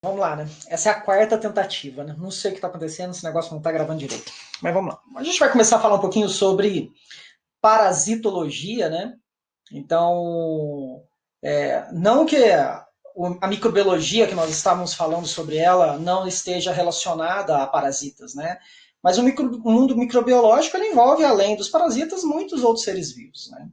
Vamos lá, né? Essa é a quarta tentativa, né? Não sei o que está acontecendo, esse negócio não está gravando direito. Mas vamos lá. A gente vai começar a falar um pouquinho sobre parasitologia, né? Então, não que a microbiologia que nós estávamos falando sobre ela não esteja relacionada a parasitas, né? Mas o mundo microbiológico ele envolve, além dos parasitas, muitos outros seres vivos, né?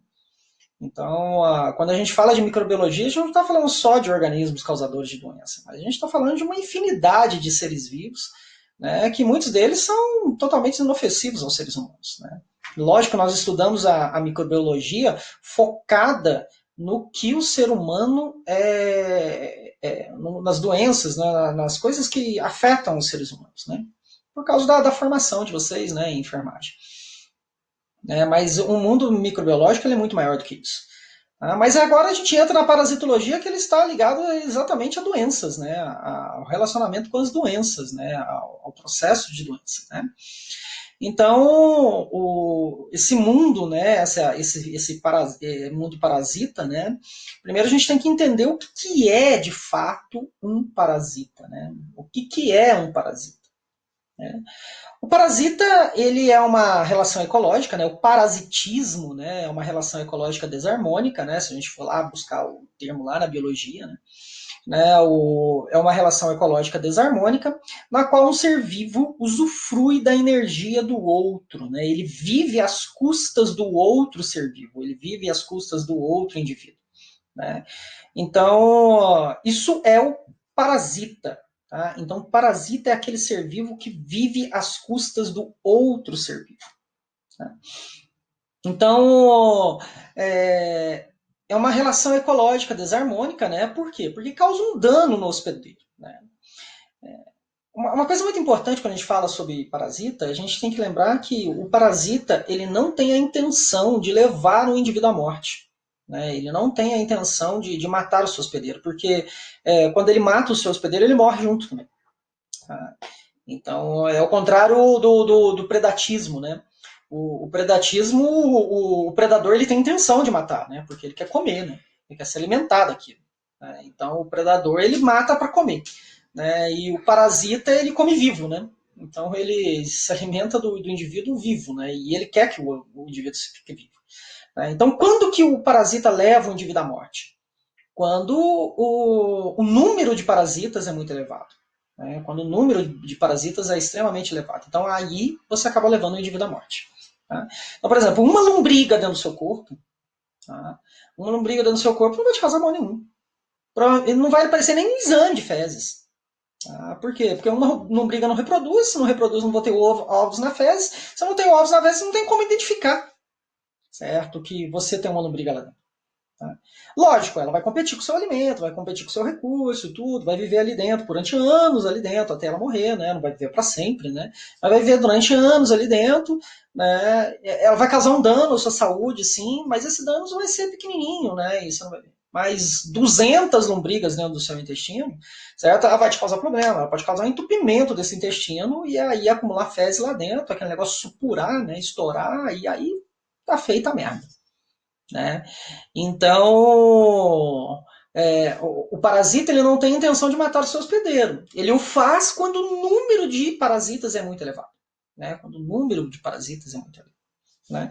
Então, quando a gente fala de microbiologia, a gente não está falando só de organismos causadores de doença, mas a gente está falando de uma infinidade de seres vivos, né, que muitos deles são totalmente inofensivos aos seres humanos. Né? Lógico que nós estudamos a microbiologia focada no que o ser humano nas doenças, né, nas coisas que afetam os seres humanos, né? Por causa da formação de vocês, né, em enfermagem. Mas o mundo microbiológico ele é muito maior do que isso. Mas agora a gente entra na parasitologia, que ele está ligado exatamente a doenças, né? Ao relacionamento com as doenças, né? Ao processo de doença. Né? Então, esse mundo, né? Esse mundo parasita, né? Primeiro a gente tem que entender o que é de fato um parasita, né? O que é um parasita? Né? O parasita, ele é uma relação ecológica, né? O parasitismo, né, é uma relação ecológica desarmônica, né? Se a gente for lá buscar o termo lá na biologia, é uma relação ecológica desarmônica, na qual um ser vivo usufrui da energia do outro, né? Ele vive às custas do outro ser vivo, ele vive às custas do outro indivíduo, né? Então, isso é o parasita. Tá? Então, parasita é aquele ser vivo que vive às custas do outro ser vivo. Tá? Então, é uma relação ecológica desarmônica, né? Por quê? Porque causa um dano no hospedeiro. Né? Uma coisa muito importante quando a gente fala sobre parasita, a gente tem que lembrar que o parasita ele não tem a intenção de levar o indivíduo à morte. Né? Ele não tem a intenção de matar o seu hospedeiro, porque quando ele mata o seu hospedeiro, ele morre junto também. Tá? Então, é o contrário do predatismo. Né? O predatismo, o predador ele tem intenção de matar, né? Porque ele quer comer, né? Ele quer se alimentar daquilo. Né? Então, o predador ele mata para comer. Né? E o parasita ele come vivo, né? Então ele se alimenta do indivíduo vivo, né? E ele quer que o indivíduo fique vivo. Né? Então quando que o parasita leva o indivíduo à morte? Quando o número de parasitas é muito elevado. Né? Quando o número de parasitas é extremamente elevado. Então aí você acaba levando o indivíduo à morte. Tá? Então, por exemplo, uma lombriga dentro do seu corpo, tá? Uma lombriga dentro do seu corpo não vai te causar mal nenhum. Ele não vai aparecer nem um exame de fezes. Por quê? Porque uma lombriga não reproduz, se não reproduz não vou ter ovos na fezes, se eu não tenho ovos na fezes não tem como identificar, certo? Que você tem uma lombriga lá dentro. Tá? Lógico, ela vai competir com o seu alimento, vai competir com o seu recurso, tudo, vai viver ali dentro durante anos ali dentro, até ela morrer, né? Não vai viver para sempre, né? Mas vai viver durante anos ali dentro, né? Ela vai causar um dano à sua saúde, sim, mas esse dano vai ser pequenininho, né? Isso não vai ver. Mas 200 lombrigas dentro do seu intestino, certo? Ela vai te causar problema, ela pode causar um entupimento desse intestino e aí acumular fezes lá dentro, aquele negócio supurar, né? Estourar, e aí tá feita a merda. Né? Então, o parasita ele não tem intenção de matar o seu hospedeiro. Ele o faz quando o número de parasitas é muito elevado. Né? Quando o número de parasitas é muito elevado. Né?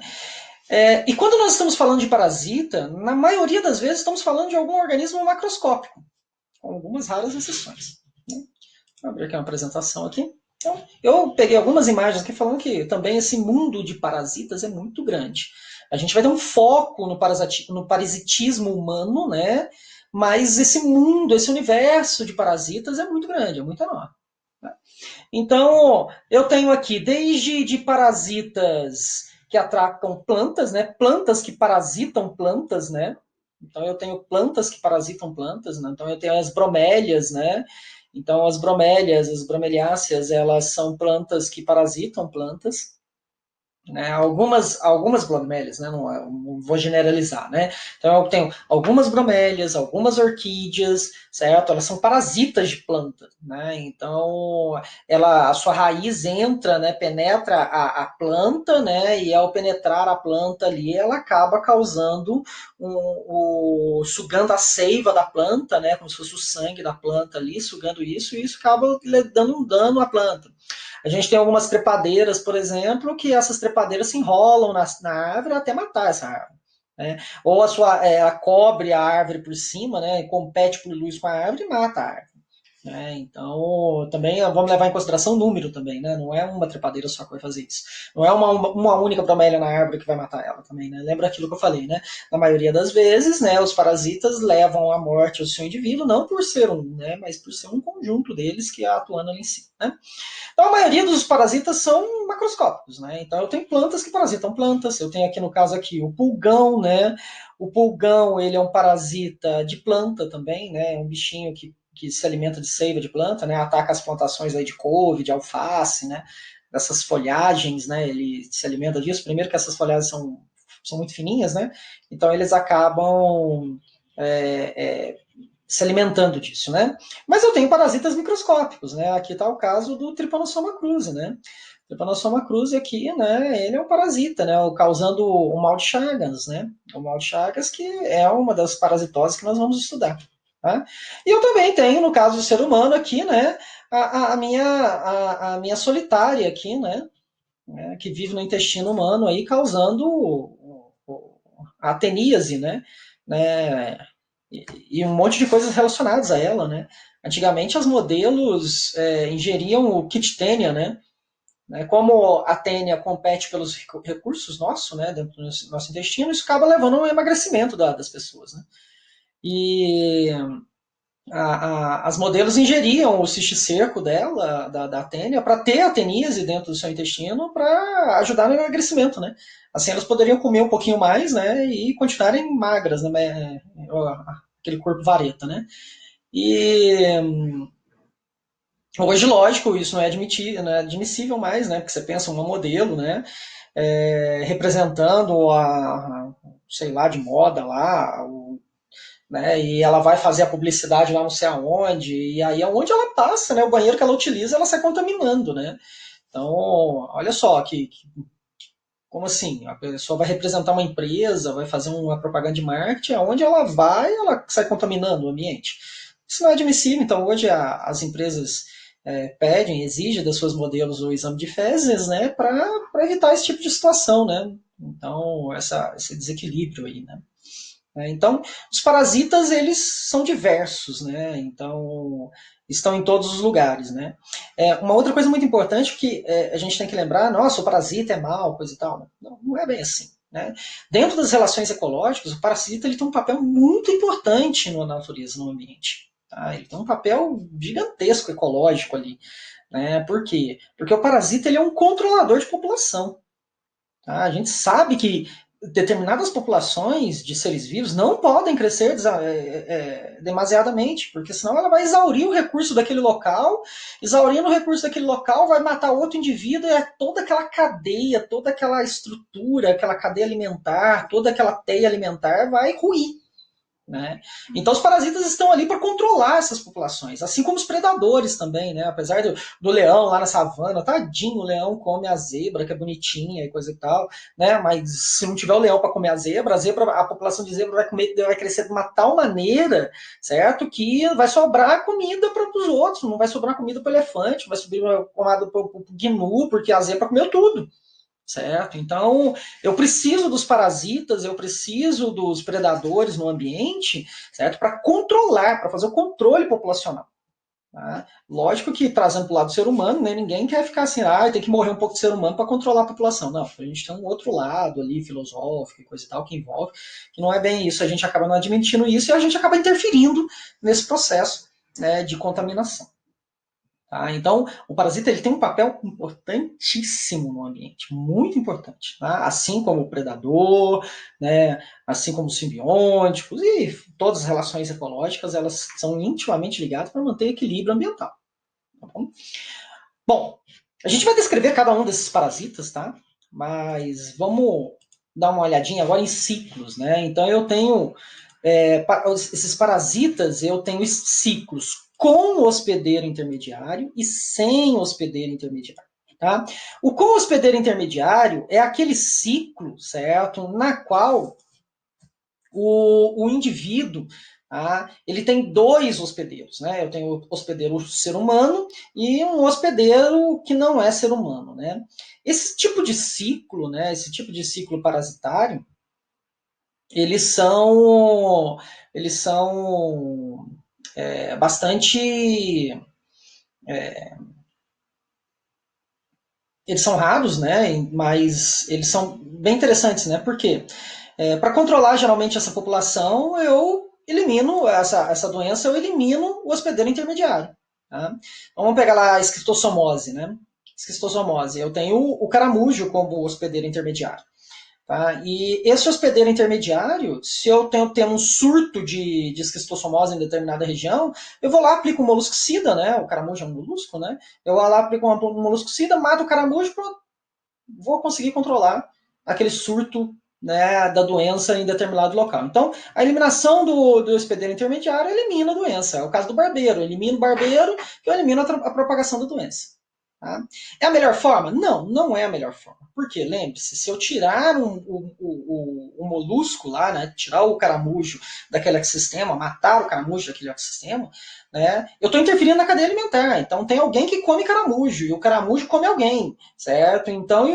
E quando nós estamos falando de parasita, na maioria das vezes estamos falando de algum organismo macroscópico, com algumas raras exceções. Né? Vou abrir aqui uma apresentação aqui. Então, eu peguei algumas imagens aqui falando que também esse mundo de parasitas é muito grande. A gente vai ter um foco no parasitismo humano, né? Mas esse mundo, esse universo de parasitas é muito grande, é muito enorme. Né? Então, eu tenho aqui desde de parasitas que atracam plantas, né? Plantas que parasitam plantas, né? Então eu tenho plantas que parasitam plantas, né? Então eu tenho as bromélias, né? Então as bromélias, as bromeliáceas, elas são plantas que parasitam plantas. né? Algumas bromélias, né? Não vou generalizar, né? Então eu tenho algumas bromélias, algumas orquídeas, certo? Elas são parasitas de planta, né? Então a sua raiz entra, né? Penetra a planta, né? E ao penetrar a planta ali, ela acaba causando sugando a seiva da planta, né? Como se fosse o sangue da planta ali, sugando isso, e isso acaba dando um dano à planta. A gente tem algumas trepadeiras, por exemplo, que essas trepadeiras se enrolam na árvore até matar essa árvore. Né? Ou ela cobre a árvore por cima, né? E compete por luz com a árvore e mata a árvore. Né? Então, também vamos levar em consideração o número também, né? Não é uma trepadeira só que vai fazer isso. Não é uma única bromélia na árvore que vai matar ela também, né? Lembra aquilo que eu falei, né? Na maioria das vezes, né, os parasitas levam à morte o seu indivíduo, não por ser um, né, mas por ser um conjunto deles que atuando ali em si, né? Então, a maioria dos parasitas são macroscópicos, né? Então, eu tenho plantas que parasitam plantas. Eu tenho aqui, no caso aqui, o pulgão, né? O pulgão, ele é um parasita de planta também, né? É um bichinho que se alimenta de seiva de planta, né? Ataca as plantações aí de couve, de alface, né? Dessas folhagens, né? Ele se alimenta disso. Primeiro que essas folhagens são muito fininhas, né? Então, eles acabam se alimentando disso, né? Mas eu tenho parasitas microscópicos, né? Aqui está o caso do Trypanosoma cruzi, né? O Trypanosoma cruzi aqui, né? Ele é um parasita, né? Causando o mal de Chagas, né? O mal de Chagas que é uma das parasitoses que nós vamos estudar. Tá? E eu também tenho, no caso do ser humano aqui, né? A minha solitária aqui, né? Que vive no intestino humano aí, causando a ateníase, né? E um monte de coisas relacionadas a ela, né? Antigamente as modelos ingeriam o kit tênia, né? Como a tênia compete pelos recursos nossos, né, dentro do nosso intestino, isso acaba levando ao emagrecimento das pessoas, né? E as modelos ingeriam o cisticerco dela, da tênia, para ter a teníase dentro do seu intestino para ajudar no emagrecimento, né? Assim elas poderiam comer um pouquinho mais, né, e continuarem magras, né, aquele corpo vareta, né? E hoje, lógico, isso não é admissível mais, né? Porque você pensa uma modelo, né? Representando sei lá, de moda lá, né? E ela vai fazer a publicidade lá não sei aonde, e aí aonde ela passa, né? O banheiro que ela utiliza, ela sai contaminando, né? Então, olha só, como assim? A pessoa vai representar uma empresa, vai fazer uma propaganda de marketing, aonde ela vai, ela sai contaminando o ambiente. Isso não é admissível, então hoje as empresas pedem, exigem das suas modelos o exame de fezes, né, para evitar esse tipo de situação, né? Então, esse desequilíbrio aí, né? Então, os parasitas, eles são diversos, né? Então, estão em todos os lugares, né? Uma outra coisa muito importante que a gente tem que lembrar, nossa, o parasita é mal, coisa e tal. Não, não é bem assim, né? Dentro das relações ecológicas, o parasita ele tem um papel muito importante na natureza, no ambiente. Tá? Ele tem um papel gigantesco ecológico ali. Né? Por quê? Porque o parasita ele é um controlador de população. Tá? A gente sabe que determinadas populações de seres vivos não podem crescer demasiadamente, porque senão ela vai exaurir o recurso daquele local, exaurindo o recurso daquele local, vai matar outro indivíduo, e toda aquela cadeia, toda aquela estrutura, aquela cadeia alimentar, toda aquela teia alimentar vai ruir. Né? Então os parasitas estão ali para controlar essas populações, assim como os predadores também, né? Apesar do leão lá na savana, tadinho, o leão come a zebra, que é bonitinha e coisa e tal, né? Mas se não tiver o leão para comer a população de zebra vai crescer de uma tal maneira, certo? Que vai sobrar comida para os outros, não vai sobrar comida para o elefante, vai sobrar comida para o gnu, porque a zebra comeu tudo. Certo? Então, eu preciso dos parasitas, eu preciso dos predadores no ambiente, certo? Para controlar, para fazer o controle populacional. Tá? Lógico que, trazendo para o lado do ser humano, né, ninguém quer ficar assim, tem que morrer um pouco de ser humano para controlar a população. Não, a gente tem um outro lado ali, filosófico e coisa e tal, que envolve, que não é bem isso. A gente acaba não admitindo isso e a gente acaba interferindo nesse processo, né, de contaminação. Tá? Então, o parasita ele tem um papel importantíssimo no ambiente, muito importante. Tá? Assim como o predador, né? Assim como os simbióticos e todas as relações ecológicas, elas são intimamente ligadas para manter equilíbrio ambiental. Tá bom? Bom, a gente vai descrever cada um desses parasitas, tá? Mas vamos dar uma olhadinha agora em ciclos, né? Então eu tenho esses parasitas, eu tenho ciclos com hospedeiro intermediário e sem hospedeiro intermediário. Tá? O com hospedeiro intermediário é aquele ciclo, certo, na qual o indivíduo, ele tem dois hospedeiros, né? Eu tenho o hospedeiro ser humano e um hospedeiro que não é ser humano, né? Esse tipo de ciclo, né? Esse tipo de ciclo parasitário, eles são, eles são bastante, eles são raros, né? Mas eles são bem interessantes, né? Por quê? Para controlar geralmente essa população, eu elimino essa doença, eu elimino o hospedeiro intermediário. Tá? Então, vamos pegar lá a esquistossomose, né? Esquistossomose. Eu tenho o caramujo como hospedeiro intermediário. Tá? E esse hospedeiro intermediário, se eu tenho um surto de esquistossomose em determinada região, eu vou lá, aplico um moluscicida, né? O caramujo é um molusco, né? Eu vou lá, aplico um moluscicida, mato o caramujo, pronto, vou conseguir controlar aquele surto, né, da doença em determinado local. Então, a eliminação do hospedeiro intermediário elimina a doença. É o caso do barbeiro. Eu elimino o barbeiro, que eu elimino a propagação da doença. Tá? É a melhor forma? Não, não é a melhor forma. Por quê? Lembre-se, se eu tirar um molusco lá, né, tirar o caramujo daquele ecossistema, matar o caramujo daquele ecossistema, né, eu estou interferindo na cadeia alimentar. Então tem alguém que come caramujo e o caramujo come alguém, certo? Então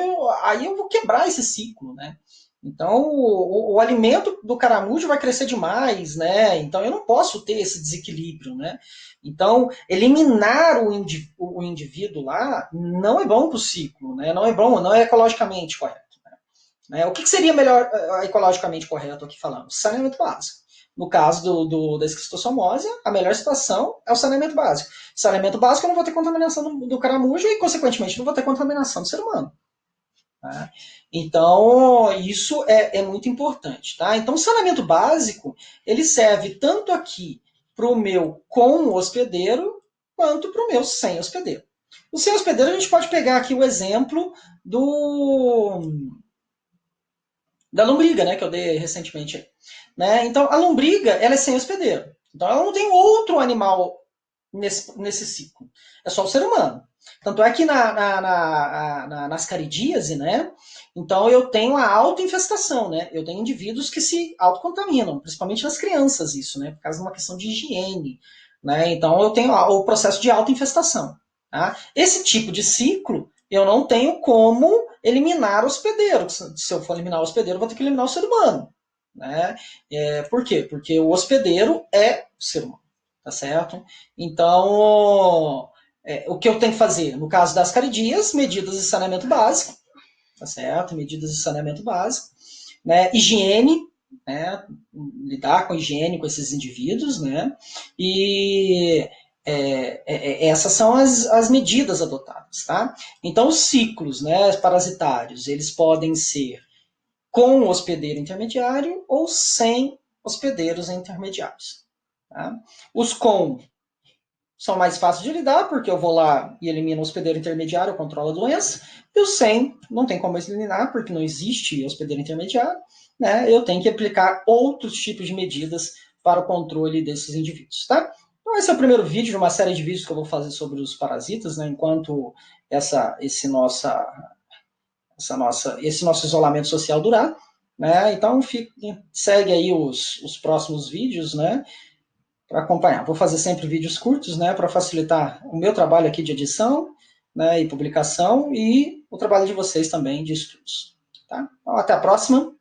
aí eu vou quebrar esse ciclo, né? Então o alimento do caramujo vai crescer demais, né? Então eu não posso ter esse desequilíbrio, né? Então, eliminar o indivíduo lá não é bom para o ciclo, né? Não é bom, não é ecologicamente correto. Né? O que seria melhor ecologicamente correto aqui falando? Saneamento básico. No caso da esquistossomose, a melhor situação é o saneamento básico. Saneamento básico, eu não vou ter contaminação do caramujo e, consequentemente, não vou ter contaminação do ser humano. Tá? Então, isso é muito importante. Tá? Então, o saneamento básico, ele serve tanto aqui para o meu com hospedeiro, quanto para o meu sem hospedeiro. O sem hospedeiro, a gente pode pegar aqui o exemplo da lombriga, né, que eu dei recentemente. Né? Então, a lombriga, ela é sem hospedeiro. Então, ela não tem outro animal nesse ciclo. É só o ser humano. Tanto é que nas caridíase, né? Então eu tenho a autoinfestação, né? Eu tenho indivíduos que se autocontaminam, principalmente nas crianças, isso, né? Por causa de uma questão de higiene. Né? Então eu tenho o processo de autoinfestação. Tá? Esse tipo de ciclo eu não tenho como eliminar o hospedeiro. Se eu for eliminar o hospedeiro, eu vou ter que eliminar o ser humano. Né? Por quê? Porque o hospedeiro é o ser humano. Tá certo? Então, o que eu tenho que fazer? No caso das caridias, medidas de saneamento básico, tá certo? Medidas de saneamento básico, né? Higiene, né? Lidar com a higiene com esses indivíduos, né? E essas são as medidas adotadas, tá? Então, os ciclos, né, parasitários, eles podem ser com hospedeiro intermediário ou sem hospedeiros intermediários. Tá? Os com são mais fáceis de lidar, porque eu vou lá e elimino o hospedeiro intermediário, eu controlo a doença. E o sem, não tem como eliminar, porque não existe hospedeiro intermediário. Né? Eu tenho que aplicar outros tipos de medidas para o controle desses indivíduos. Tá? Então, esse é o primeiro vídeo de uma série de vídeos que eu vou fazer sobre os parasitas, né? Enquanto esse nosso isolamento social durar. Né? Então, segue aí os próximos vídeos, né? Para acompanhar. Vou fazer sempre vídeos curtos, né, para facilitar o meu trabalho aqui de edição, né, e publicação e o trabalho de vocês também de estudos. Tá? Então, até a próxima.